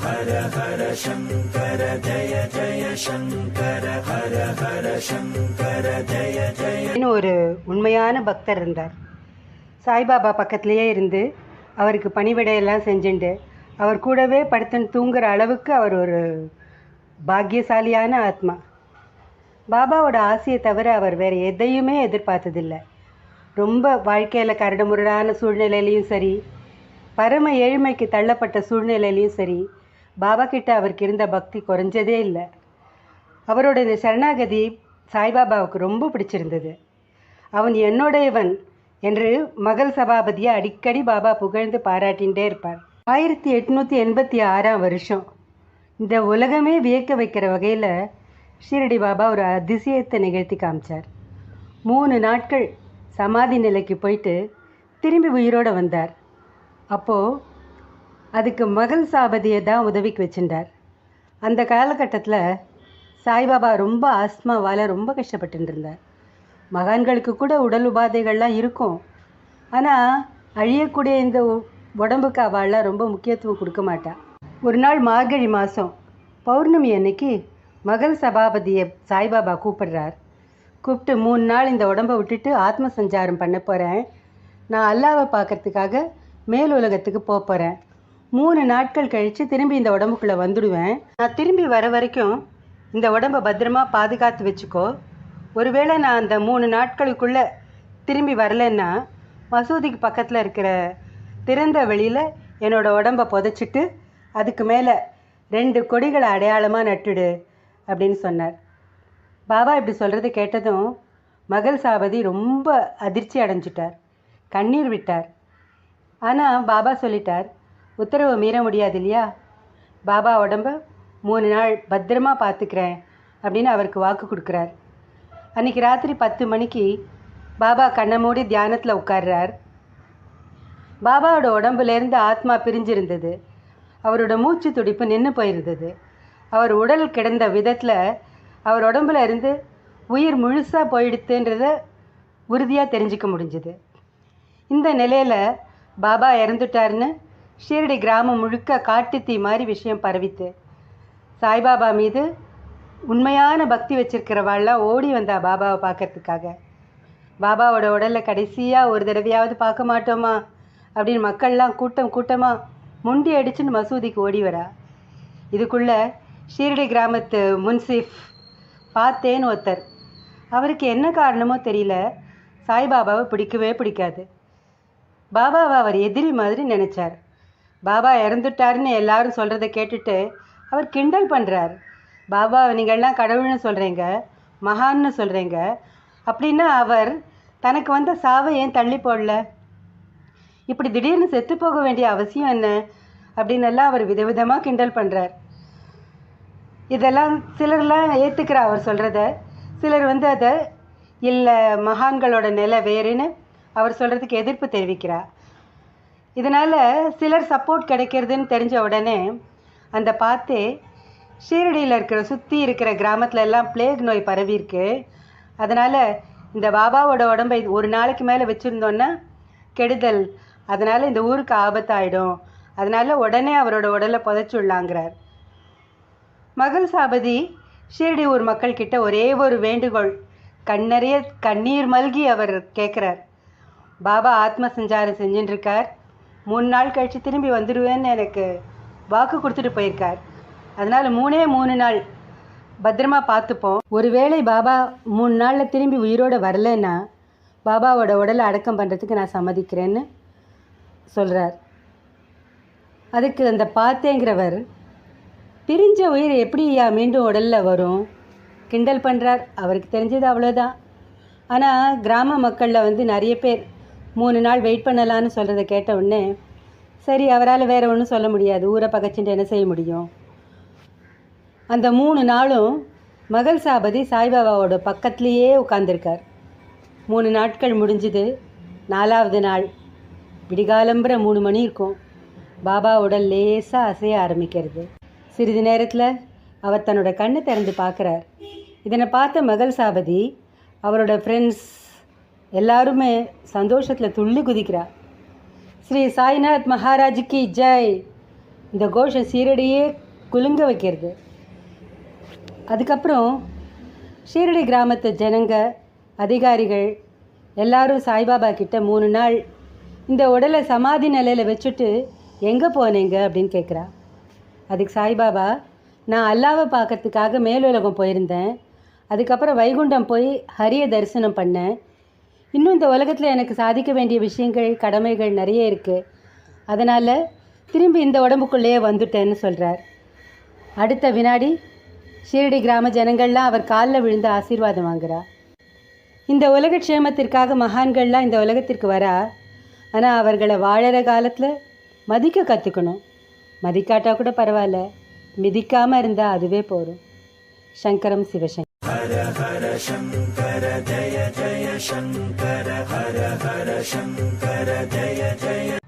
ஹர ஹர சங்கர ஜய ஜய சங்கர ஹர ஹர சங்கர ஜய ஜய. ஒரு உண்மையான பக்தர் இருந்தார். சாய்பாபா பக்கத்திலேயே இருந்து அவருக்கு பணிவிடையெல்லாம் செஞ்சுண்டு அவர் கூடவே படுத்துன்னு தூங்குற அளவுக்கு அவர் ஒரு பாக்கியசாலியான ஆத்மா. பாபாவோட ஆசையை தவிர அவர் வேறு எதையுமே எதிர்பார்த்ததில்லை. ரொம்ப வாழ்க்கையில் கரடுமுரடான சூழ்நிலையிலையும் சரி, பரம ஏழ்மைக்கு தள்ளப்பட்ட சூழ்நிலையிலையும் சரி, பாபா கிட்ட அவருக்கு இருந்த பக்தி குறைஞ்சதே இல்லை. அவரோட இந்த சரணாகதி சாய்பாபாவுக்கு ரொம்ப பிடிச்சிருந்தது. அவன் என்னுடையவன் என்று மகள் சபாபதியை அடிக்கடி பாபா புகழ்ந்து பாராட்டிகிட்டே இருப்பார். 1886 வருஷம் இந்த உலகமே வியக்க வைக்கிற வகையில் ஷீரடி பாபா ஒரு அதிசயத்தை நிகழ்த்தி காமிச்சார். 3 நாட்கள் சமாதி நிலைக்கு போயிட்டு திரும்பி உயிரோடு வந்தார். அப்போது அதுக்கு மகள் சாபதியை தான் உதவிக்கு வச்சுட்டார். அந்த காலகட்டத்தில் சாய்பாபா ரொம்ப ஆஸ்மாவால் ரொம்ப கஷ்டப்பட்டு இருந்தார். மகான்களுக்கு கூட உடல் உபாதைகள்லாம் இருக்கும். ஆனால் அழியக்கூடிய இந்த உடம்புக்கு அவள்லாம் ரொம்ப முக்கியத்துவம் கொடுக்க மாட்டாள். ஒரு நாள் மார்கழி மாதம் பௌர்ணமி அன்னைக்கு மகள் சபாபதியை சாய்பாபா கூப்பிடுறார். கூப்பிட்டு 3 நாள் இந்த உடம்பை விட்டுட்டு ஆத்ம சஞ்சாரம் பண்ண போகிறேன், நான் அல்லாவை பார்க்கறதுக்காக மேல் உலகத்துக்கு போகிறேன், 3 நாட்கள் கழித்து திரும்பி இந்த உடம்புக்குள்ளே வந்துடுவேன், நான் திரும்பி வர வரைக்கும் இந்த உடம்பை பத்திரமா பாதுகாத்து வச்சுக்கோ, ஒருவேளை நான் அந்த 3 நாட்களுக்குள்ளே திரும்பி வரலன்னா மசூதிக்கு பக்கத்தில் இருக்கிற திறந்த வெளியில் என்னோடய உடம்பை புதைச்சிட்டு அதுக்கு மேலே 2 கொடிகளை அடையாளமாக நட்டுடு அப்படின்னு சொன்னார். பாபா இப்படி சொல்கிறது கேட்டதும் மகள் சாபதி ரொம்ப அதிர்ச்சி அடைஞ்சிட்டார், கண்ணீர் விட்டார். ஆனால் பாபா சொல்லிட்டார், உத்தரவை மீற முடியாது இல்லையா, பாபா உடம்பை 3 நாள் பத்திரமா பார்த்துக்கிறேன் அப்படின்னு அவருக்கு வாக்கு கொடுக்குறார். அன்றைக்கி ராத்திரி 10 மணிக்கு பாபா கண்ணை மூடி தியானத்தில் உட்கார்றார். பாபாவோட உடம்புலேருந்து ஆத்மா பிரிஞ்சிருந்தது. அவரோட மூச்சு துடிப்பு நின்று போயிருந்தது. அவர் உடல் கிடந்த விதத்தில் அவர் உடம்புல இருந்து உயிர் முழுசாக போயிடுத்துன்றத உறுதியாக தெரிஞ்சிக்க முடிஞ்சுது. இந்த நிலையில் பாபா இறந்துட்டார்னு ஷீரடி கிராமம் முழுக்க காட்டுத்தீ மாதிரி விஷயம் பரவித்து. சாய்பாபா மீது உண்மையான பக்தி வச்சிருக்கிறவாள்லாம் ஓடி வந்தா பாபாவை பார்க்கறதுக்காக. பாபாவோட உடலில் கடைசியாக ஒரு தடவையாவது பார்க்க மாட்டோமா அப்படின்னு மக்கள்லாம் கூட்டமாக முண்டி அடிச்சுன்னு மசூதிக்கு ஓடி வரா. இதுக்குள்ளே ஷீரடி கிராமத்து முன்சிஃப் பார்த்தேன்னு ஒருத்தர். அவருக்கு என்ன காரணமோ தெரியல, சாய்பாபாவை பிடிக்கவே பிடிக்காது. பாபாவை அவர் எதிரி மாதிரி நினச்சார். பாபா இறந்துட்டாருன்னு எல்லாரும் சொல்கிறத கேட்டுட்டு அவர் கிண்டல் பண்ணுறார். பாபா நீங்கள்லாம் கடவுள்னு சொல்கிறீங்க, மகான்னு சொல்கிறீங்க, அப்படின்னா அவர் தனக்கு வந்த சாவை ஏன் தள்ளி போடல, இப்படி திடீர்னு செத்து போக வேண்டிய அவசியம் என்ன அப்படின்னு எல்லாம் அவர் விதவிதமாக கிண்டல் பண்ணுறார். இதெல்லாம் சிலர்லாம் ஏற்றுக்கிறா அவர் சொல்கிறத, சிலர் அதை இல்லை மகான்களோட நிலை வேறுன்னு அவர் சொல்கிறதுக்கு எதிர்ப்பு தெரிவிக்கிறார். இதனால் சிலர் சப்போர்ட் கிடைக்கிறதுன்னு தெரிஞ்ச உடனே அந்த பார்த்தே ஷீரடியில் இருக்கிற சுற்றி இருக்கிற கிராமத்தில் எல்லாம் பிளேக் நோய் பரவிருக்கு. அதனால் இந்த பாபாவோட உடம்பை ஒரு நாளைக்கு மேலே வச்சுருந்தோன்னா கெடுதல், அதனால் இந்த ஊருக்கு ஆபத்தாயிடும், அதனால் உடனே அவரோட உடலை புதைச்சுள்ளாங்கிறார். மகள் சாபதி ஷீரடி ஊர் மக்கள்கிட்ட ஒரே ஒரு வேண்டுகோள், கண்ணறிய கண்ணீர் மல்கி அவர் கேட்குறார். பாபா ஆத்ம சஞ்சாரம் செஞ்சுட்டுருக்கார், 3 நாள் கழித்து திரும்பி வந்துடுவேன்னு எனக்கு வாக்கு கொடுத்துட்டு போயிருக்கார், அதனால் 3 நாள் பத்திரமா பார்த்துப்போம், ஒருவேளை பாபா 3 நாளில் திரும்பி உயிரோடு வரலன்னா பாபாவோட உடலை அடக்கம் பண்ணுறதுக்கு நான் சம்மதிக்கிறேன்னு சொல்கிறார். அதுக்கு அந்த பார்த்தேங்கிறவர், பிரிஞ்ச உயிர் எப்படியா மீண்டும் உடலில் வரும் கிண்டல் பண்ணுறார். அவருக்கு தெரிஞ்சது அவ்வளோதான். ஆனால் கிராம மக்களில் நிறைய பேர் 3 நாள் வெயிட் பண்ணலான்னு சொல்கிறத கேட்ட உடனே சரி, அவரால் வேறு ஒன்றும் சொல்ல முடியாது, ஊரை பகச்சுட்டு என்ன செய்ய முடியும். அந்த 3 நாளும் மகள் சாபதி சாய்பாபாவோட பக்கத்துலேயே உட்கார்ந்துருக்கார். 3 நாட்கள் முடிஞ்சுது. 4வது நாள் விடிகாலம்புற 3 மணி இருக்கும். பாபா உடல் லேசாக அசைய ஆரம்பிக்கிறது. சிறிது நேரத்தில் அவர் தன்னோட கண்ணை திறந்து பார்க்குறார். இதனை பார்த்த மகள் சாபதி அவரோட ஃப்ரெண்ட்ஸ் எல்லாருமே சந்தோஷத்தில் துள்ளி குதிக்கிறார். ஸ்ரீ சாய்நாத் மகாராஜுக்கு ஜெய் இந்த கோஷம் சீரடியே குலுங்க வைக்கிறது. அதுக்கப்புறம் ஷீரடி கிராமத்து ஜனங்க, அதிகாரிகள் எல்லாரும் சாய்பாபா கிட்ட 3 நாள் இந்த உடலை சமாதி நிலையில் வச்சுட்டு எங்கே போனீங்க அப்படின்னு கேட்குறா. அதுக்கு சாய்பாபா, நான் அல்லாவை பார்க்கறதுக்காக மேலுலகம் போயிருந்தேன், அதுக்கப்புறம் வைகுண்டம் போய் ஹரியை தரிசனம் பண்ணேன், இன்னும் இந்த உலகத்தில் எனக்கு சாதிக்க வேண்டிய விஷயங்கள், கடமைகள் நிறைய இருக்குது, அதனால் திரும்பி இந்த உடம்புக்குள்ளேயே வந்துட்டேன்னு சொல்கிறார். அடுத்த வினாடி ஷீரடி கிராம ஜனங்கள்லாம் அவர் காலில் விழுந்து ஆசீர்வாதம் வாங்குறா. இந்த உலக க்ஷேமத்திற்காக மகான்கள்லாம் இந்த உலகத்திற்கு வரா. ஆனால் அவர்களை வாழற காலத்தில் மதிக்க கற்றுக்கணும். மதிக்காட்டா கூட பரவாயில்ல, மிதிக்காமல் இருந்தால் அதுவே போதும். சங்கரம் சிவசங்கர். ஹர ஹர சங்கர ஜய ஜய சங்கர ஹர ஹர சங்கர ஜய ஜய